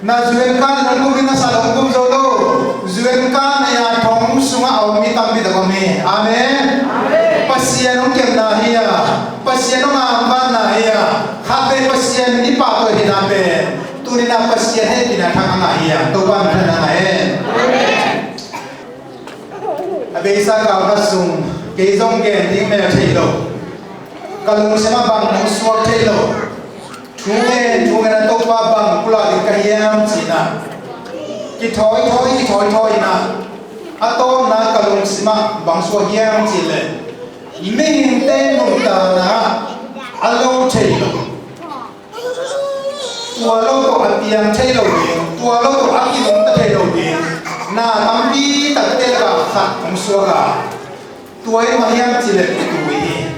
na zuen kan na ku na sa long kum zo lo zuen kan na ya thong sunga au mi tam bi da ko me amen pasian ong kem na hiya pasian ong am na hiya khabe pasian ni pa to hi na be tu ni na pasian he ki na thang na hiya to ban na na he amen abe sa ka ba sung ke zong gen ding me thei lo kalung sama bang nong suak thei lo Thunge na to pa bang pula di kahiyam sina ki thoi na atom na kalung sima bang so hiyam chile min te nung ta na alo thelo tua lo to atiang thelo ni tua lo to akilong ta thelo ni na tambi ta te ka khat bang so ga tuai ma hiyam chile tuwi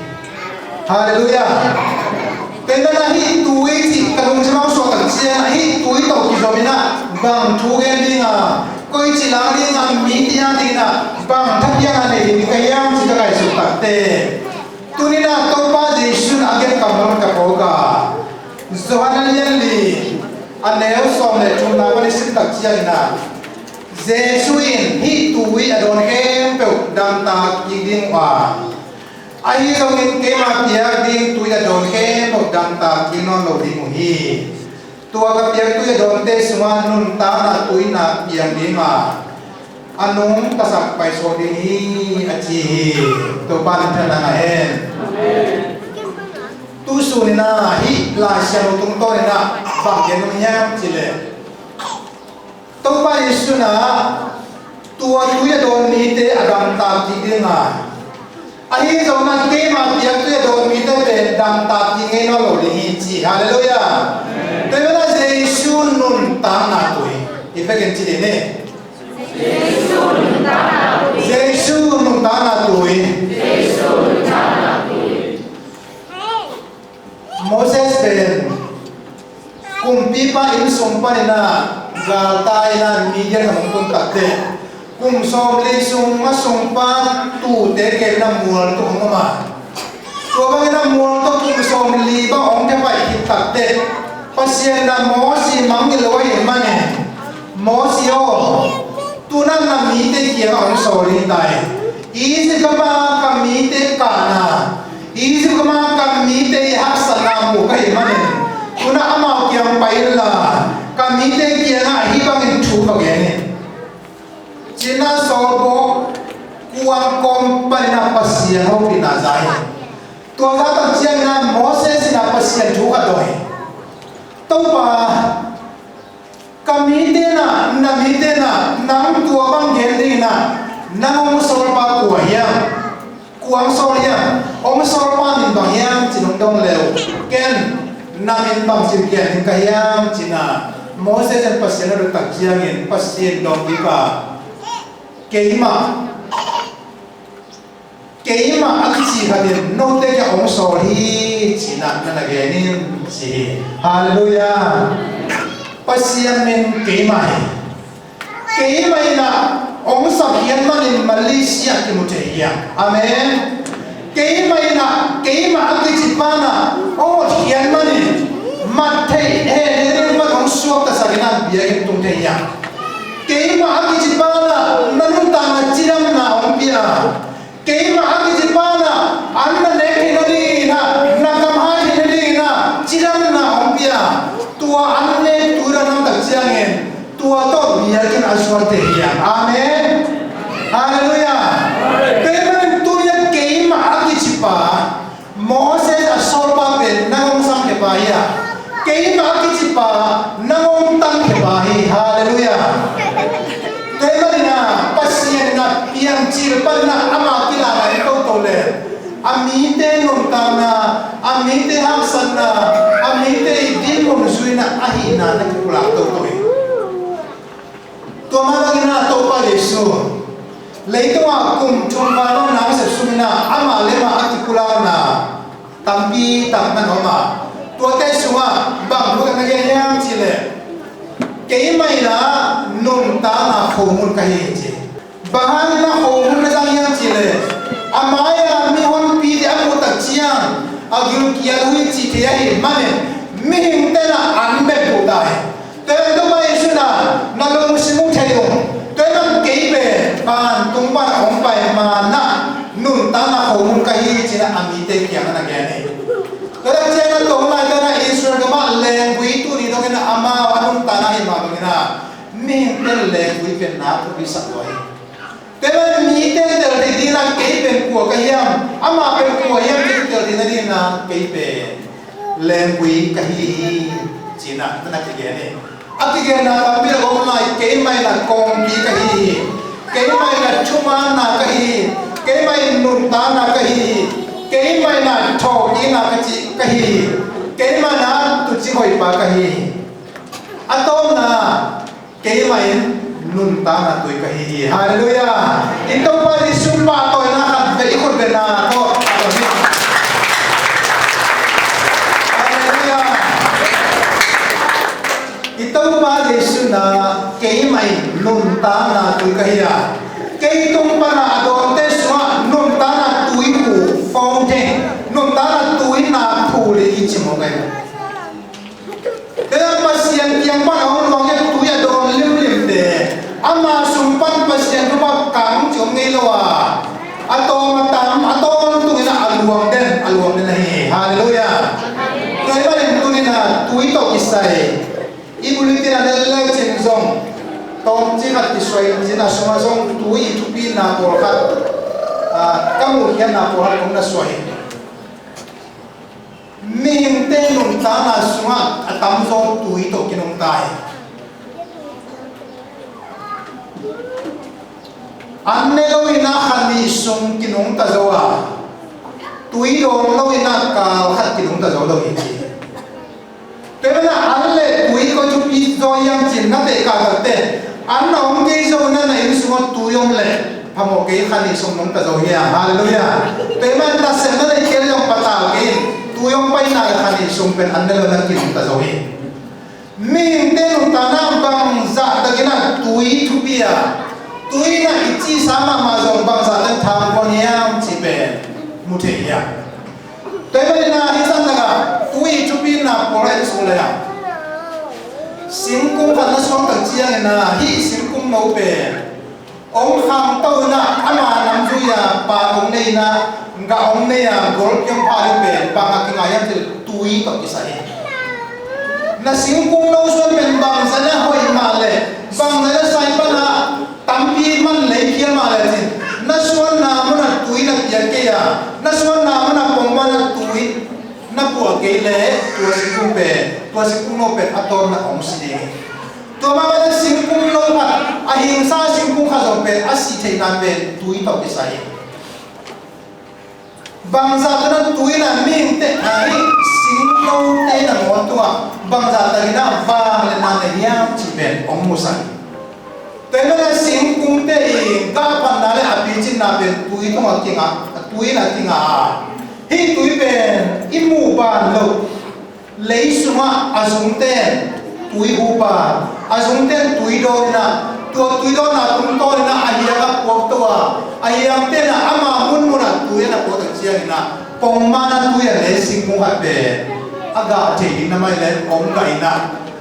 hallelujah Tenda nahi tuai si kalung semang so tak sia nahi tuai tau kizomina bang thugen dinga koi chilang dinga media dinga bang thakyang ane ni kayam si kai su takte tunina topa jesun agen kamar ka boga zohanal yali aneu som le chuna wani si tak sia ina jesuin hi tuai adon em pe dam ta kiding wa ai trong những cái mà tiếng đi tôi đã đón cái một đam ta khi nó lâu đi ngủ hi tua cái tiếng tôi đã đón tê xóa nun ta là tôi na tiếng đi mà anong ta sắp phải số đi hi anh chị tôi ban thân là em tu su này na hi là xem tung tôi na bằng cái nông nhang chỉ lệ tôi ban su na tua tôi đã đón ni tê adam ta chỉ đi ngà ahi zona ke ma piak tu do mi te pe dam ta ki nge no lo li chi hallelujah te na jesu nun ta na tu i pe ken chi de ne jesu nun ta na tu Moses ben kum pi pa in som pa na ga tai na mi ya na mong ta te kum som le sung ma sung pa tu te ke na mual tu ngoma ma to ba na mual to kum som li ba ong te pai ki tak te pasien na mo si mang ni lo ai ma ne mo si o tu na na mi te ki ong so ri dai i se ka ma ka mi te ka na i se ka ma ka mi te hak sa na mu kai ma ne tu na ama ki ang pai la ka mi te ki na hi ba ngi thu ba ge ne Cina sobo kuang kom palina pasien ho pina zai tua za tak chiang na Moses na pasien thu ka doi to pa kamite na nam tua bang gen ding na nam sol pa ku ya kuang sol ya om sol pa min bang ya chinong dong leo ken namin bang chin ken ka ya china Moses en pasien ro tak chiang en pasien dong di ka keima aki chi hadin no te ka ong so hi china na genin chi hallelujah pasian men keima na ong sa hian manin Malaysia ki muteya amen keima aki chi pana o hian manin mathei he ne ma ong suak ta sagina bia ki tuteya keima aki chi pana nanun ta na chiram na ong pia keima aki chi pana anna ne hinani na nakamha hinani na chiram na ong pia tua anne tura nam tak chiangen tua to bia kin aswar te hiya amen hallelujah keima tuya keima aki chi pa Moses asorpa pe nangong sam ke pa hiya keima aki chi pa nangong tang ke pa hi hallelujah Temarina pasien na piang chil pa na ama kilala ito tole amite nung tana amite haksan na amite din mong suy na ahina na kipula to toy tumawag na to pa Yesu leito akum chumano na sa sumina ama lema atikula na tampi tamman oma to tay suwa bang bukan nagyayang chile kay may na nung ta na khomul kahi che bahan na khomul na jang chile amaya mi hon pi de aku tak chiang agil kia hui chi te hi mane mi hing te na anbe po dai te to ba mun kahi china amite kyang na gane kada chena to na kana Israel kama lengui tu ni to kena ama anun tanah ima to kena min tel lengui pen na to bisa koi kada mi tel tel di na kei pen ko kahiam ama pen ko yam tel di na di na kei pen lengui kahi china na kigene akigena tambi ko mai kei mai na kong ki kahi kei mai na chuma na kahi kei mai nun ta na kahi kei mai na tho ki na kahi kei mai na tu chi hoi pa kahi atom na kei mai nun ta na tu kahi hallelujah ito pa ri sumpa to na khat be ikot be na ko hallelujah ito pa ri suna kei mai nun ta na tu kahi ya kei tung pa na adon te swa nun ta na tui ku phong te nun ta na tui na phu le i chi mo kai te pa sian tiang pa on long ye tui adon lim lim de ama sum pan pa sian ru pa kang chom ngei lo wa atom tam atom tu na aluang den na hi hallelujah kai ba len tu na tui to kisai i bulitin na le chen zong tom chi hat ti swai chi na soma zong tui tu pi na por khat kamu hian na por hat na swai min te nun ta na sunga atam zong tui to kinong tai anne lo ina khani sung kinong ta zawa tui dong lo ina ka khat kinong ta zawa lo hi te na alle tui ko chu pi zo yang chin na te ka te an nong ke zo na na in sunga tu yom le phamo ke khani sung nong ta zo hi hallelujah te man ta se na le ke yong pata ke tu yong pai na khani sung pen an le na kinong ta zo hi min te nu ta na bang za ta kina tui thu pia tui na ichi sama ma zong bang sa tan tham kon yam chi pen mu the ya te ba na hi san na tui chu pi na por ai so le ya sim kum khan na som ta chiang na hi sim kum no pe ong kham to na ama nam ju ya pa ong nei na nga ong nei ya gol kyam pa ri pe pa ka ki ngayam te tui to ki sai na sim kum no so pen bang sa na hoi ma le bang na sai pa na tampi man le kial ma le tin na suan na mo na tui na pia ke ya na suan na mo na pong ma na tui na pu ke le tu sim kum pe tu sim kum no pe ator na ong si de to ma na sim kum no ma a hing sa sim kum kha zo pe a si thei na pe tui to ke sai bang za ta na tui na ming te ai sim no te na mo tu a bang za ta na ba le na ne yam chi pe ong mo sai te na sim kum te ga pan na le a pi chin na pe tui to ma kinga tui na kinga hi tui pen imu ban lo lấy suma azung ten tui upa azung ten tui do na tui do na tum to na ahia ka pok to a ahia ten na ama mun mun na tui na po ta chia na pong ma na tui le sing mu ha pe aga the na mai le ong kai na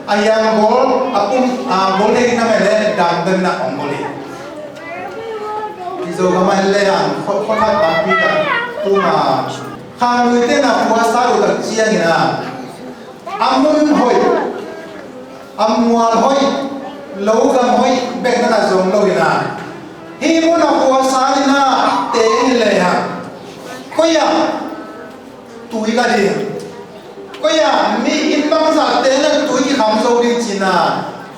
ahia gol apum gol le na mai le dang den na ong gol izo ga mai le an kho na ta pi ka tu ma khang lui te na kwa sa ro ta chia na amun hoi amwal hoi logam hoi bek na zong lo ina hi mo na ko sa ina te le ha ko ya tui ga di ko ya mi in bang sa te na tui ki kham zo ri china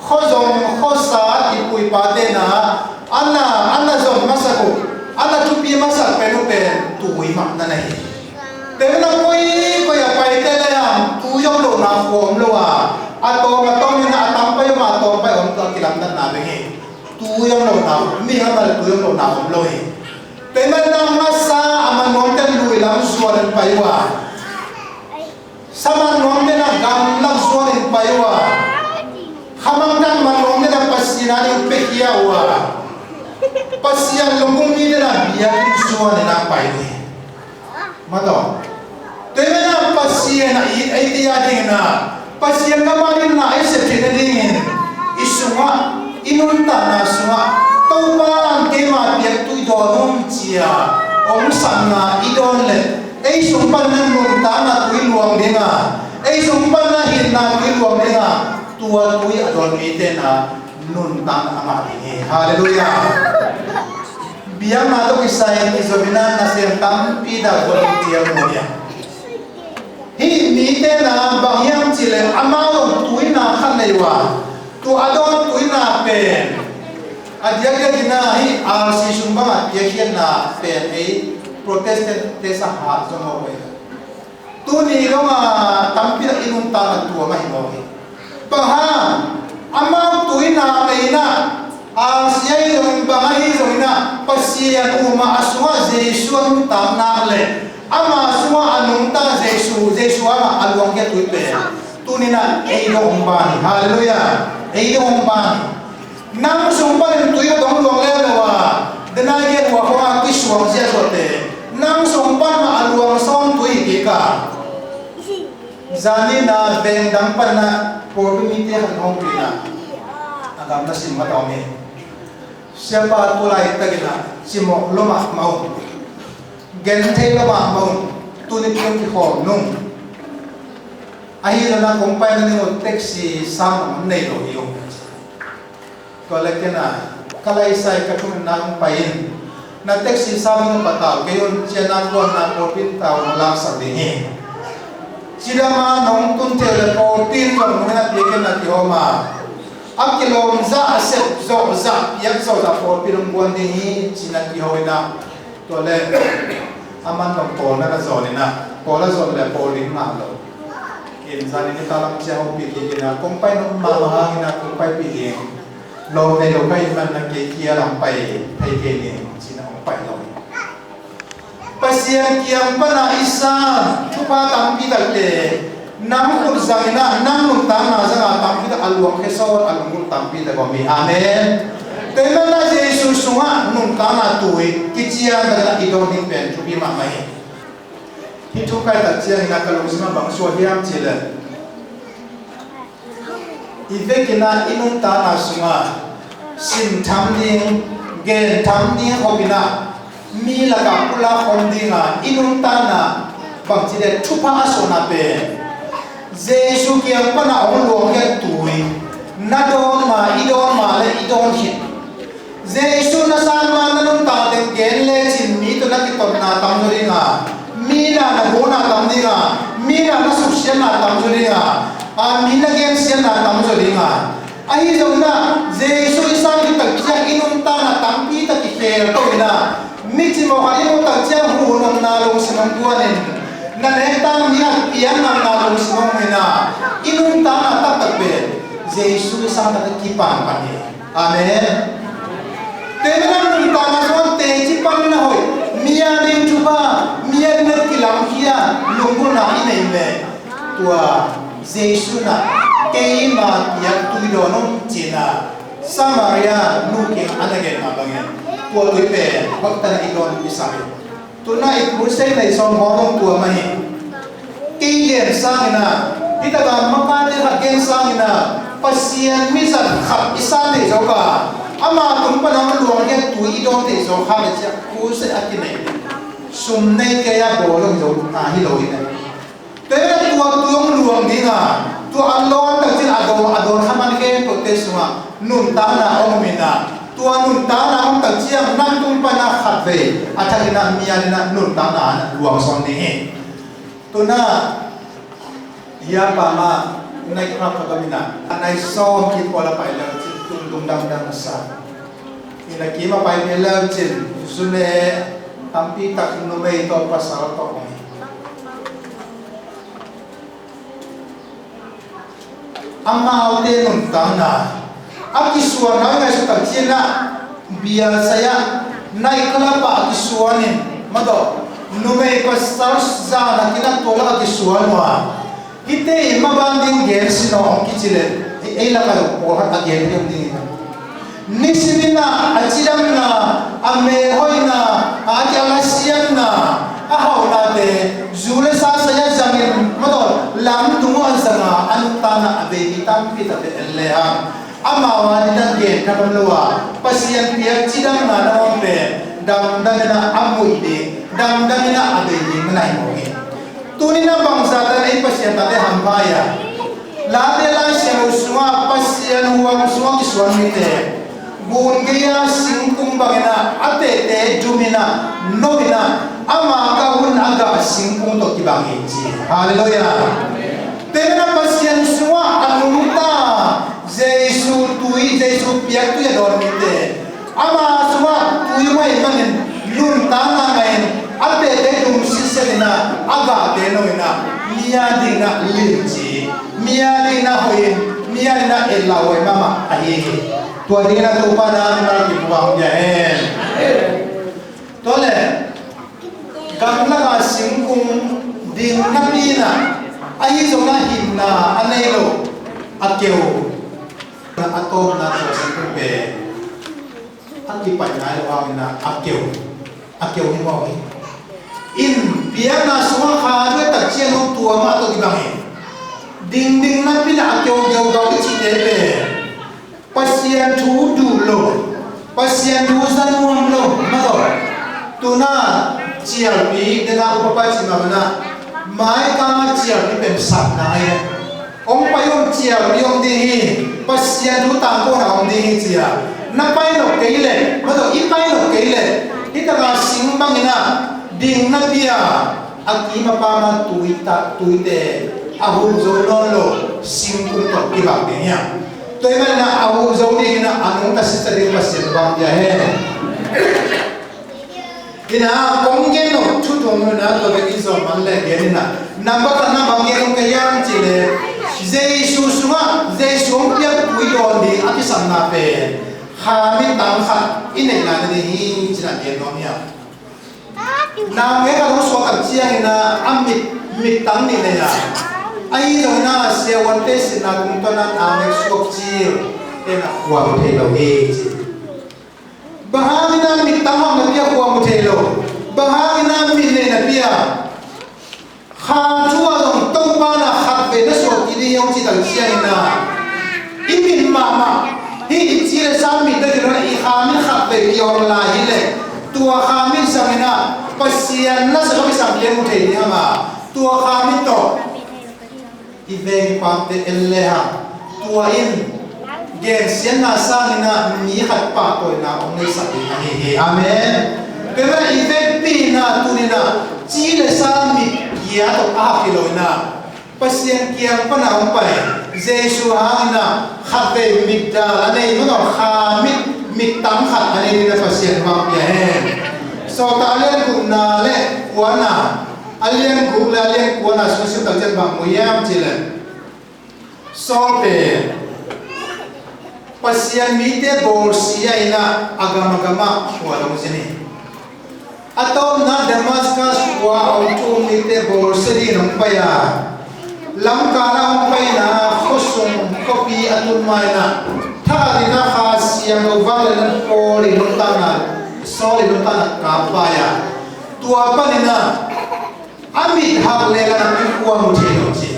kho zong kho sa i pui pa te na anna zong masako anna tu pi masak pe no pe tui ma na nei te na ko ya pai te le ya tu yom lo na form lo a atom ni na atam pa yom atom pa om ta kilam tan na be he tu yom lo na mi ha ma tu yom lo na om lo he te na na ma sa ama non ten lui lam suan pa wa sama non te na gam lam suan pa wa khamang dan ma non te na pasina ni pe kia wa pasian longong ni na biya suan na pa ni ma to Teme na pasien na ai dia ding na pasien ka manin na ai se tin ding isunga inunta na sunga to pa ke ma pia tu do nom chia ông sang na idon le ei sung pan nan nun ta na tui luang dinga ei sung pan na hin na tui luang dinga tua tui adon mi te na nun ta na ama ni hallelujah biang na to kisai ni zomina na sem tam pi da volunteer mo ya hi mi te na bangyam chile amao tui na khan nei wa tu adon tui na pen adiak dina hi RC sumba ya na pen ei Protestant te sa ha so mo we tu ni lo ma tampi inun ta na tu ma hi mo pa ha amao tui na nei na Asyai dong bangai dong na pasian uma aswa Yesu ang tam na le ama aswa anong ta Yesu ama alwang ya tuipe tunina ei dong bani hallelujah ei dong bani nang sumpan tuyo dong luang le wa denai wa ko ma kiswang sia sote nang sumpan ma alwang son tui ke ka zani na bendang pan na portumite han hong pina agam na sim matome siapa tulai tagina simo loma mau gente loma mau tunit yung kihom nung ahira na kumpay na nung taxi sama nei lo yung kolekya na kalaysay katong na kumpayin na taxi sama ng pataw kayon siya na kuwan na 14 tao lang sa dingi sila ma nung tuntil 14 kong mga bikin na kihoma Akilom za aset zo za yak zo da for pilong buwan dinhi sinat ihoy na tole aman ng pola na zo na pola zo le poling ma lo in zani ni talam siya ho pili na kumpay ng mamahangin na kumpay pili lo ne lo kay man na kiya lang pay ay kini sina kumpay lo pasiyan kiyang pa na isa chupa tampi dalte namun urzangina namun tama zanga tampi da alwang kesor alwang tampi da kami amen tema na Jesus sunga nung tama tuwi kicia da idong ning pen chupi mamai hitu kai ta cia ina kalong sima bang so hiam chile ivekina inung tama sunga sim tamding gen tamding hobina mi laga pula hondinga inung tana bang chile chupa asona pe Yesu kiang pana ong luang ya tui na don ma idon ma le idon hit Yesu na sama na nung tateng gen le chin mi to na kiton na tamzuringa mi na gona tamdinga mi na susya na tamzuringa mi na gen siya na tamzuringa ahi jong na Yesu isang kitagya inung ta na tampi ta kifer to ina mi chi mo ha inung tagya hu nang na long sinong duanin na netang niya piyan ng nalong sinong na inung ta na tatagbe Yesu isang nagkipan pa niya amen tenang nung ta na soan techi pang na hoy miya din chuba miya din kilang hiya lunggo na inaime tua Yesu na kay ma tiyak tuido nung china Samaria nuking anagen mabangin tua tuipe wakta na idon isabi tunai pusay na isang horong tua mahi kiyen sangina kita ba makane hagen sangina pasian misan khap isane joka ama tumpa na luang ya tu idong te so khale cha pusay akine sumnai kaya bolong jo na hiloina tera tua tuong luang dinga tu alon ta tin adon haman ke protesuma nun ta na omina tua nun ta na ang tagsiang nang tumpa na khatve athagina miya na nun ta na luang son ni to na ya pa ma nai kra pagamina anai som ki pola pai la tum dum dam dam sa ina ki ma pai ne la chin sune tampi tak no me to pasal to ko amma aude nun ta na aki suana ngai sa tagsiana biya saya nai kala pa aki suanin mado nume pasal za na kina tola aki suanwa kite mabanding gen sino kichile ei la ka ko ha gen yung ding nisimina achiram na ame hoina ajalasian na ahaw na de zule sa saya jamin mado lam tungo ansanga anutana abe itam kita de leha amawa ni dan gen kamalwa pasian piak chidam na na pe dam dan na amui de dam damina ade di menai mohi tunina bangsa tanai pasien tade hampaya la de la sian uswa pasien huang uswa ki suamite bun gaya singkung bagina ate te jumina novina ama kahun aga singkung to kibangi ji haleluya tena pasien uswa anumta Jesu tui Jesu piak tu ya dormite ama uswa tui mai manin lun tanga main ate te dum siselina aga te novina mia dina linji mia dina hoin mia dina elawe mama ahi tua dina tu pada mana ki buang jaen tole gamla ka singkung ding napina ahi zona hinna anelo akeu na atom na so singkung pe aki pai na wa na akeu ni mo in piana suwa kha do ta chen ho tua ma to gibangi ding ding na pila akeu geu gau chi de pe pasien thu du lo pasien du san nuam lo ma do tuna chial pi de na upapa chi ma na mai ka chial pi pem sap na ai ong pa yong chial pi ong di hi pasien du ta ko na ong di hi chia na pai no ke le ma do I pai no ke le ita ka sing bang ina ding na pia aki ma pa ma tuite ahul zo non lo sing kum to ki ba de ya toy man na ahul zo ni na anong ta sista de pasien bang ya he ina kong gen no thu thong na to de iso man le gen na number ta na bang gen ka yang chi le Jesu suwa Jesu pia pui don di aki sam na pe ha mi tang khat inai la de hi chi na gen no ya na me ka lo so ka chiang na amit mit tang ni ne ya ai do na se wan te sin na kum to na ta me so chi te na kwa mo the lo he chi bahang na mit tang ma pia kwa mo the lo bahang na mit ne na pia kha chua dong tong pa na khat ve na so ki di yong chi dang chiang na imin ma ma hi chi le sa mi da ro I kha mi khat ve yong la hi le tua kha mi samina pasien na sa kami sam yen muthe ni ama tua kha mi to iveng pam te elleha tua in gen sian na sa na mi khat pa to na ong nei sa ni he amen pera iveng pi na tu ni na chi le sa mi kia to a kilo na pasien kiang pa na ong pai Jesu ha na khat ve mi da anei no kha mi tam khat anei na pasien ma ya he so ta alian ku na le kuana alian ku la alian kuana so so ta chen bang muyam chile so pe pasien mi te bor sia ina agama kuala musini atom na Damascus wa auto mi te bor seri nong paya lam ka na ong pai na khosum kopi atun mai na tha dina khas yang wal na poli no ta na soli no ta ka paya tua panina amit hak lela na kuwa mu thelo chi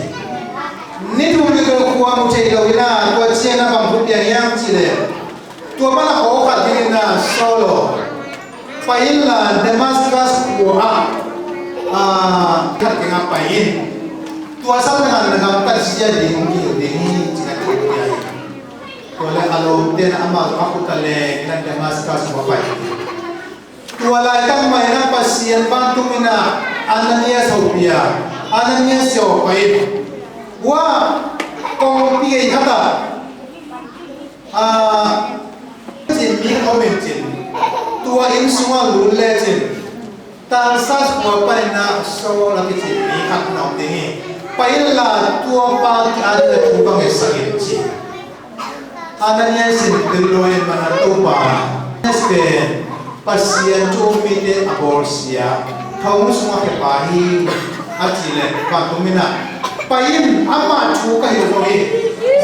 ni tu ni ko kuwa mu thelo ina ko chena bang pu pian yang chi le tua pana o kha din na solo pain la Damascus ko khat ke nga pain tua sa na ngam ta sia di ngi de ni chi na ko ya to le alo den ama aku kale na Damascus ko pai wala tang mai na pasien bang tumina Ananias Sophia Ananias yo pai wa kong pi hata chin mi comment chin tua in suwa lu le chin ta sa ko pai na so la ki chin mi khat na de ni pai la tua pa ki ada tu bang sakit chin Ananias sin deloy mana tu pa este pasien chumi de aborsia thong suma ke pahi achile pa tumina pain ama chu ka hi ro hi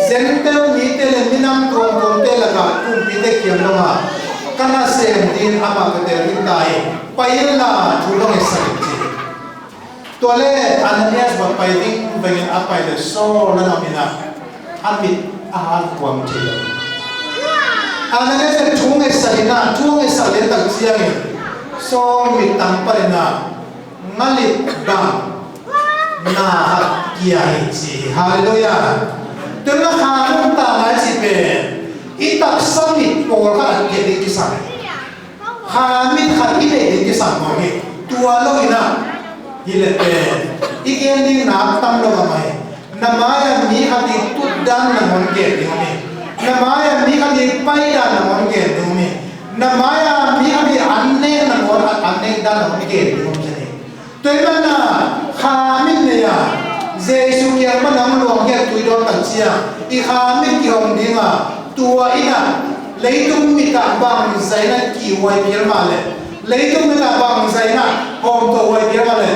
zentel ni tele minam tong te laga tum pi de kiam ma kana sem din ama ka te rin dai pain la chu lo ngai sa chi tole Ananias ba pai ding bangin apai de so na na mina amit ahal kwam chile Ananias chung salina chung salen tak siang so mi tam parena ngalit bang na kia hinsi hallelujah tuna khanung ta ngai si pe itak samit por ka ke de ki sam khamit khat ile de ki sam mo ni tua lo ina hile pe igen ding na tam lo mai namaya mi hati tuddan na mon ke de ni namaya mi hati pai da na mon ke de ni namaya mi hati anne na mon anne da na mon ke de ni toy na khamit ne ya Giêsu kia mà nắm luồng kia tụi đó tận chia, đi khám biết kiểu gì mà tua ina lấy tung mi ta bằng giấy na kiều quay bia mà lệ, lấy tung mi ta bằng giấy na hôm tổ quay bia mà lệ,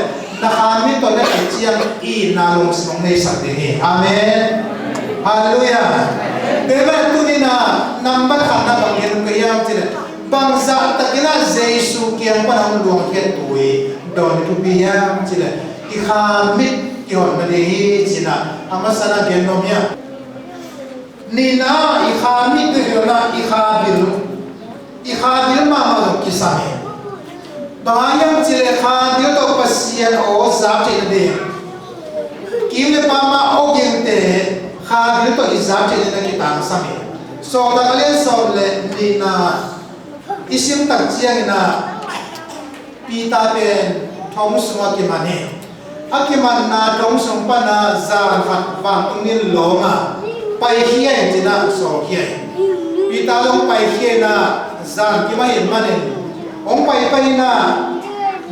na khám biết tụi đó tận chia in na lồng sông này sạch đi, amen, hallelujah. Thế vậy tụi na nắm bắt khăn na bằng cái cái gì chứ, bằng giá tất cả Giêsu kia mà nắm luồng kia tụi đòn tụi bia chứ, đi khám biết yon mali china amasana genomia nina ikhami de ikhabil mama kisame bayam chile khabil to pasian o za che de kimle pama o gente khabil to izam che de kitang same so ta kalen so le nina isim tak chiang na pita ben thom suma ki mane akiman na dong song pa na za khat wang ungin longa pai hiya jina so hiya pita long pai hiya na za ki mai manen ong pai pai na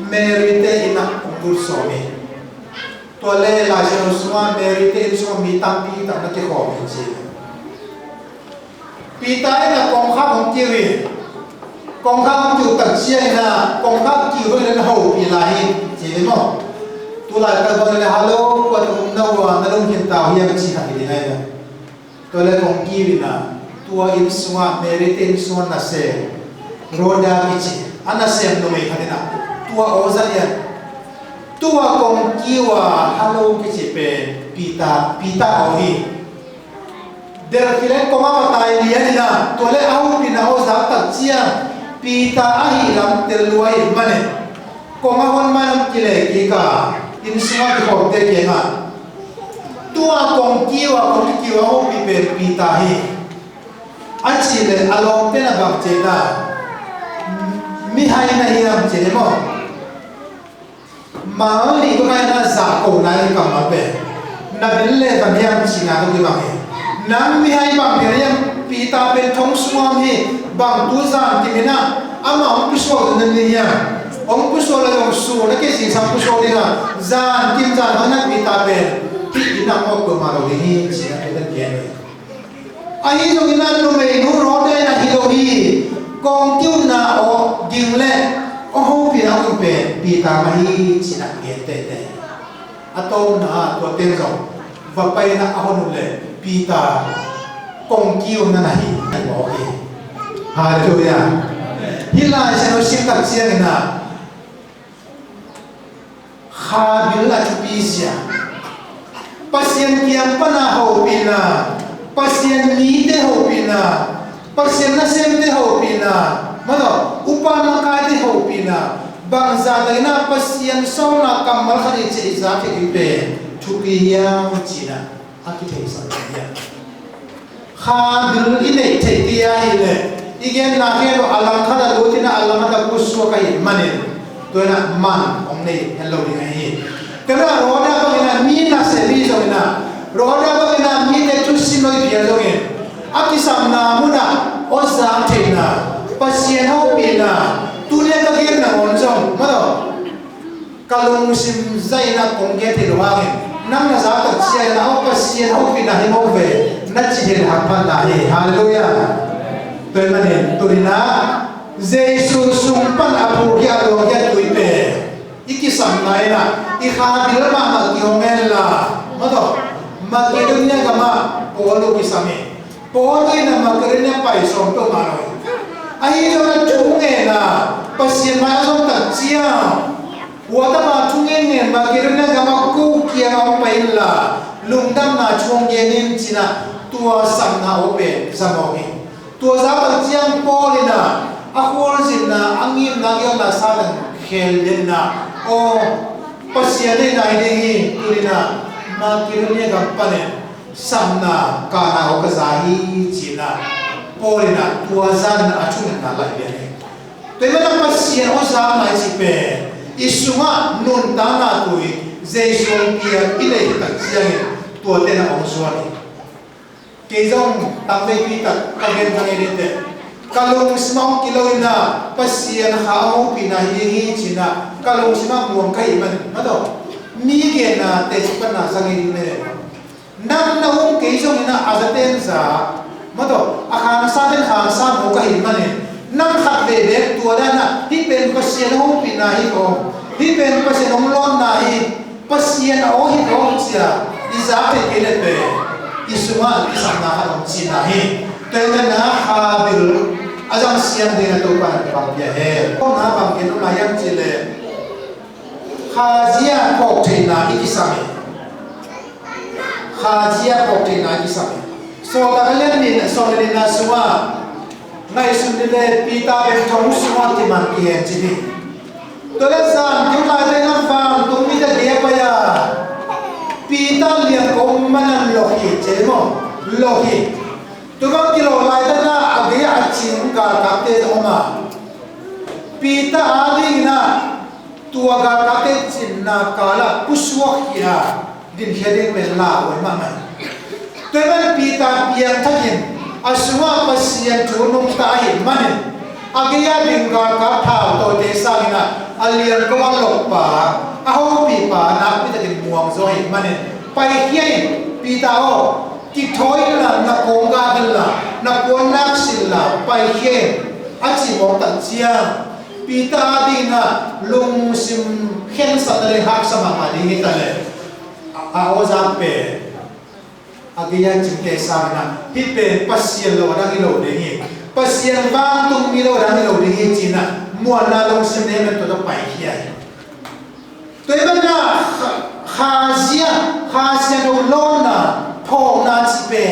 merite ina ungul so me to le la jeno suma merite so mi tam pi ta na ke ko ji pita ina kong kha hong kiwi kong kha hong ju tak sia na kong kha ki ho le ho pi la hi ji mo tulai ka bang le halo kwa tum na wa na long hin ta hiya chi ha ni na to le kong ki na tua in suwa merite in suwa na se roda ki ana se no me khadina tua oza ya tua kong ki wa halo ki chi pe pita o hi der kile kong ma tai li ani na to le au pi na oza ta chia pita a hi lam tel luai mane kong a hon manam ki le ki ka in sima ki ko te ke nga tua kong kiwa ho pi pe pita hi achi le along te na bang che na mi hai na hi am che mo ma li ko na za ko na ni ka ma pe na bin le ban yam chi na ko ki bang hi nam mi hai bang pe yam pita pe thong suam hi bang tu zan ti mina ama ong pi so na ni ya ông cứ số là ông số nó cái gì sao cứ số đi là gian kim gian nó nát bị ta bền thì nằm ở cửa mà rồi đi chỉ là cái đơn giản này ai trong cái nan nó mày nó rõ đây là cái đồ gì còn tiêu na ở dừng lên ở không bị nào cũng bền bị ta mà hi chỉ là cái tệ tệ à tôi na tôi tên rồi và bây na ở nó lên bị ta còn tiêu na này bỏ đi hallelujah hi lại sẽ nó xin tập riêng na khabil la chupisia pasien kiam pana ho pina pasien ni te ho pina pasien na sem te ho pina mano upama ka te ho pina bangza dagina pasien so na kamal khani che za ke pe chupia china akite sa ya khabil ile te tia ile igen na ke ro alam khada lotina alam ta kuswa kai manen tôi là man ông này hello đi ngay cái đó rồi đó bây giờ mi na sẽ đi rồi na rồi đó bây giờ mi để chút xin lỗi phía rồi à cái sam na mu na ở giang thế na pasien hậu bị na tu liên cái kia na ổn xong mà đâu kalau musim zai na công nghệ thì rồi năm na giá tập xe na ở pasien hậu bị na hi hậu về na chỉ để học phần là hallelujah tôi mà nên tôi na Giêsu sumpan apu kia lo kia tui pe ikisam nai na ikhabil ma kiongel la mato makidunya kama polo kisame polo ina makirnya pai som to manoi ai jo na chunge na pasien ma som ta chia wata ma chunge ne makirnya kama ku kia ngam pai la lungdam na chunge nin china tua sam na ope samohi tua za ta chiang polina akhor zin na angim na gyam na salang khel din na o pasien ni nai ni turina ma kirone gampane samna kana okazahi china polina tuazan achun na lai be toimana pasien oza mai sipe isunga nun tana tui jeison pia ile tak siang tuatena ongsuani kejong tambe pi tak kagen tangedete kalung simang kiloina pasien hao pinahi china kalung simang muang kai man mato mi ke na te chipana sangi ne nam na hong kejong ina azaten za mato akan sa den han sa mo kai man nam khat ve de tuadana hi pen pasien hong pinahi ko hi pen pasien hong lon na hi pasien o hi ko sia iza pe kele pe isuma isana ha long china hi tena habil azam siang dengan tuan bang dia he ko na bang ke no layang chile khajia pok thina ikisame khajia pok thina ikisame so ta len ni so le na suwa ngai sun le pita be thong suwa ti man ki he chini to le san tu la le na fam tu mi de dia pa ya pita lian ko manan lohi chemo lohi tukang kilo lai na agi achin ka kate oma pita adi na tua ga kate chin na kala puswak ya din heding men la oi ma mai teman pita piang thakin asuma pasien thunung ta hi manin agi ya din ga ka tha to de sa na alian ko ang lokpa aho pi pa na pi takin muang zo hi manin pai hiai pita o ki thoi la na konga gilla na ponak silla pai he achi mo ta chia pita dina lung sim khen sa le hak sama ma ding ta le a o za pe agiya chimte sa na hi pe pasien lo da gi lo de hi pasien bang tung mi lo da gi lo de hi china mo na lung sim ne men to da pai hi toi ba na khazia no lo na phong na chi pe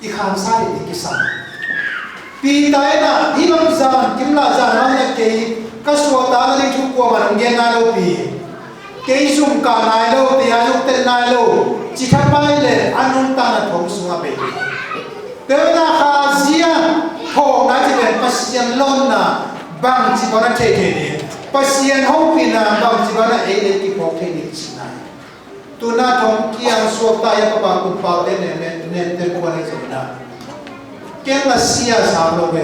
i kham sai de ki sam pi tai na hi lam zan kim la zan na ne ke ka so ta na ni thu ko ma nge na lo pi ke sum ka nai lo te a lu te nai lo chi tha pai le anun ta na thong su ma pe te na kha zia phong na chi pe pasien lon na bang chi ba na the the ni pasien ho pi na bang chi ba na e le ki phok the ni chi na tu na thong kiang suak ta ya pa ku pa te ne te ko ne semina ken la sia sa lo be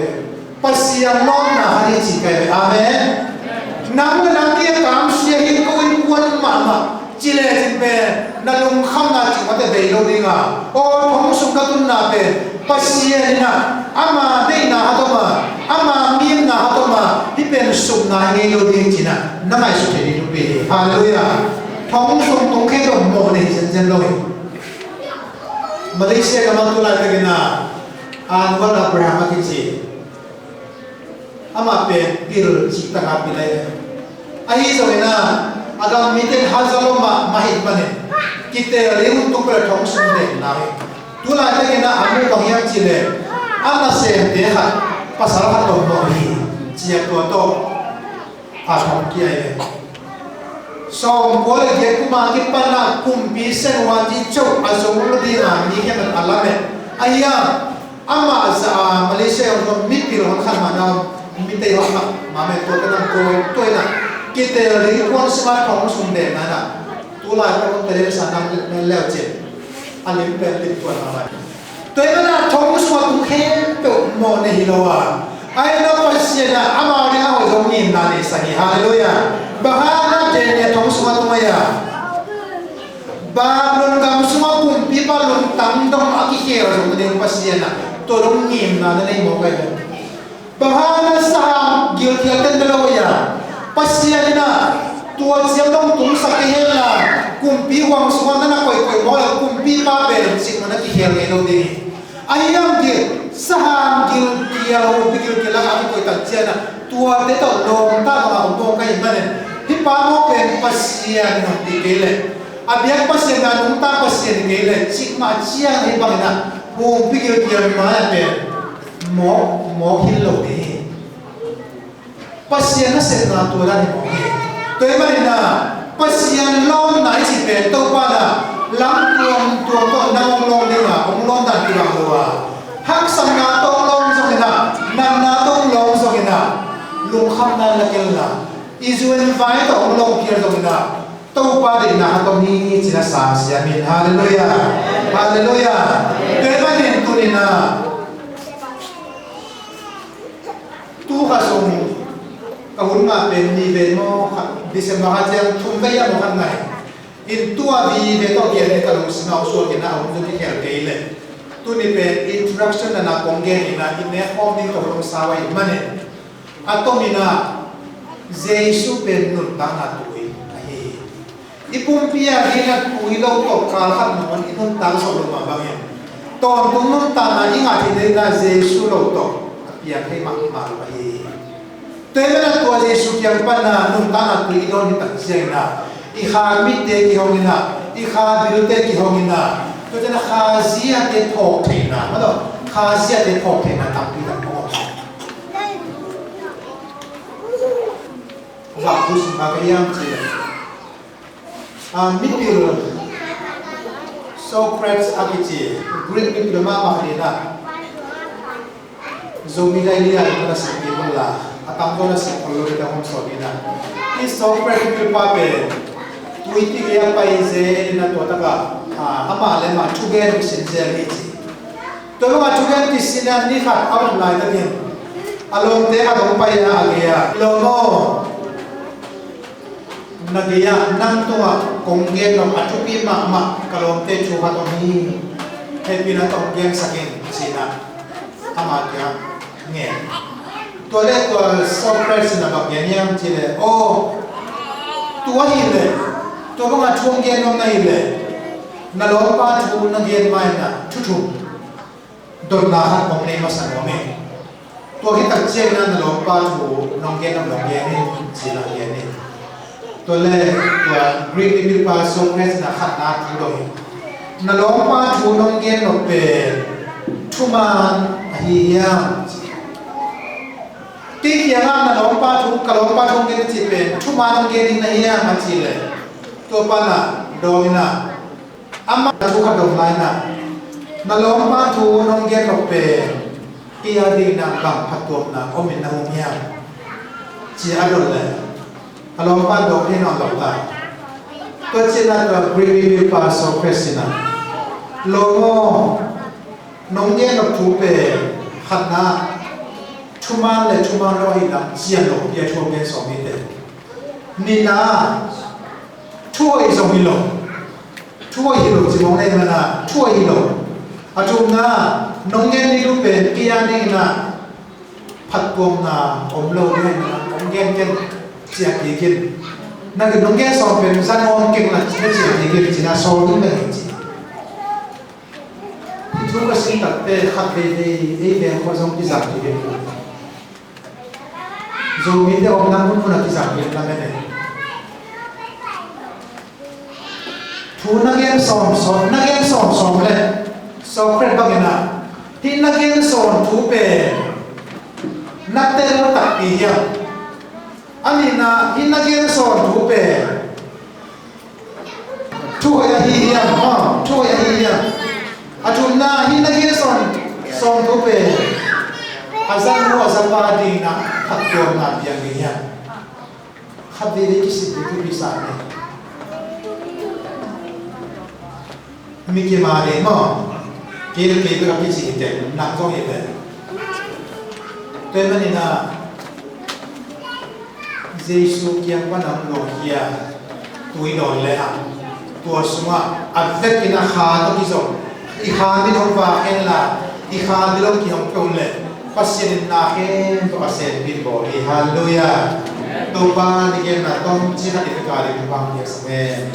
pasian non na hari chi kai amen nam na ki kam sia hi ko in kuan ma ma chi le tin be na lung kham na chi ma te be lo dinga o thong sung ka tun na be pasian na ama de na ha to ma ama miem na ha to ma hi pen sum na nge lo ding chi na na mai su te ni lu be hallelujah phong sung tung khe dom mo ne chen chen loi Malaysia ka man tulad ka gina an wala Abraham ki chi ama pe bil chi ta ka pilai ai so ina agam miten hazalo ma mahit bane kite reun tu per thong sung de na tulad ka gina amu bang yang chi le ana se de ha pasal ka to mo hi chi to to a thong ki ai som ko le ge kuma ki pana kumpi sen wa ji chou azong lo di na ni ke man alame aya ama za Malaysia on mi pil hon khan ma na mi te hon ma me to ka ko to na ki te ri kon sma thong sum de na na tu la ko te sa na me leo che alim pe ti ko na ba to na thong sma tu khe to mo ne hi lo wa ai na pa sia na ama ri a ho jong ni na ni sa ni hallelujah bahana jenya thong suma tumaya bablon kam suma kum pipa lon tam dong aki hero so de pasiena to dong nim na nei mo kai bahana sa gil thia ten de loya pasiena tua siam dong tum sa ke hela kum pi wang suma na koi koi mo kum pi pa be sing na ki hero nei lo de ayam ge saham gil kia ho bigil ke la aki koi ta chena tua de to long ta ma mo kai mane hi pa mo pen pasien no di gele abiak pasien na nung ta pasien gele chik ma chia hi bang na ho bigil kia ma pe mo hilo de pasien na se na tu ra ni mo tôi mà nên là pasian lom nãy chỉ về tàu qua là lắm tuồng tuồng năm lom đi mà ông lom đàn đi bằng lúa hắc sang na tông lom xong cái nào nam na tông lom xong cái nào lùng khăm na là cái nào Israel vai tàu ông lom kia xong cái nào tàu qua để na tàu ni chỉ là sáng sớm mình hallelujah hallelujah tôi mà nên tôi nên là tu khá sung cái hôm mà bên đi về nó December hai tháng thun vây một tháng này in tua vì về tàu kia này cái lúc nào xuôi cái nào cũng được cái cái này tu ni bên introduction là nào công nghệ này in này hôm đi tàu lúc sao vậy mà này atomina Giêsu bên nút đang là tuổi này ipum pia đi là tuổi lâu tộc cả khát nó in nút đang sống được mà bao nhiêu toàn tung nút đang là những ngày thì là Giêsu lâu tộc pia hay mặc vậy tôi mới là tua Giêsu kiang pan na nung ta na tui don ni tak siang na i kha mi te ki hong na i kha bil te ki hong na tôiจะkha zia te thok thei na ma do kha zia te thok thei na tak pi tak mo ga bus ma ka yang chi mi pil Socrates akichi Greek diploma ma khina zomi dai lia na sa ki la atang ko na sa kolor da hom so dina is Socrates pi pa pe tuiti ya pa ize na to ta ka ama le ma chugen sin je ni chi to ma chugen ti sinan ni khat am lai ta ni alom te adom pa ya agya lo mo nagaya nang to kong gen no atupi ma kalom te chu ha to ni happy na tong gen sakin sina ama kya nghe tôi đây tôi Socrates là bậc nhà nhang chỉ là ô tôi hiểu đấy tôi có ngặt chuông gen hôm nay đấy na lo pa chu na gen mai na chu chu đột na hát bóng này mà sản phẩm này tôi cái tập chơi na lo pa chu nong gen nong gen này chỉ là gen này tôi lấy tôi Greek đi pa Socrates là khát na chu rồi na lo pa chu nong gen nong pe chu man hiam tí kia ngang là lom pa thung cả lom pa thung cái gì về thu ma nông cái này nha mà chỉ là tua pa na đôi na amma thu cả đồng lại na lom pa thu nông cái lộc về kia đi na bằng phát tuột na ôm mình na hùng nha chỉ ăn rồi là lom pa đôi cái nào lộc ta tôi chỉ là tôi Greek pa Socrates na lomo nông cái lộc thu về khát na chuman le chuman lo hi lam chian lo ya chu gen so mi te ni na chu ai so mi lo chu ai lo chi mong le ma na chu ai lo a chu na nong gen ni lu pe ki ya ni na phat pom na om lo ni na om gen gen chia ki kin na ke nong gen so pe san om ken la chi chia ki kin chi na so ni na chi chu ka sin ta pe khat be de e be ko song ki sa ki de dù mình đã ông đang muốn phân cái giảm nhiệt là cái này, thu nâng em sòm lên, sau khi bao nhiêu nào, thì nâng em sòm thu về, nát tên nó tạt đi hiểu, anh nhìn na, thì nâng em sòm thu về, thu cái gì hiểu, thu cái gì hiểu, chúng na, thì nâng em sòm thu về. Azan mo azan pa di na khatyo na biang niya khabi de kisi de bisa ne mi ke ma de mo ke ka kisi de na zo ye de te ma ni na Giêsu kiang pa nam lo kia tui don le a tua sunga avet kina kha to ki zo I kha mi do pa en la I kha mi lo ki hom ko le pasien na hen to asen bin bo hi hallelujah to pa ni gen na tom chi na ti ka ri bang yes amen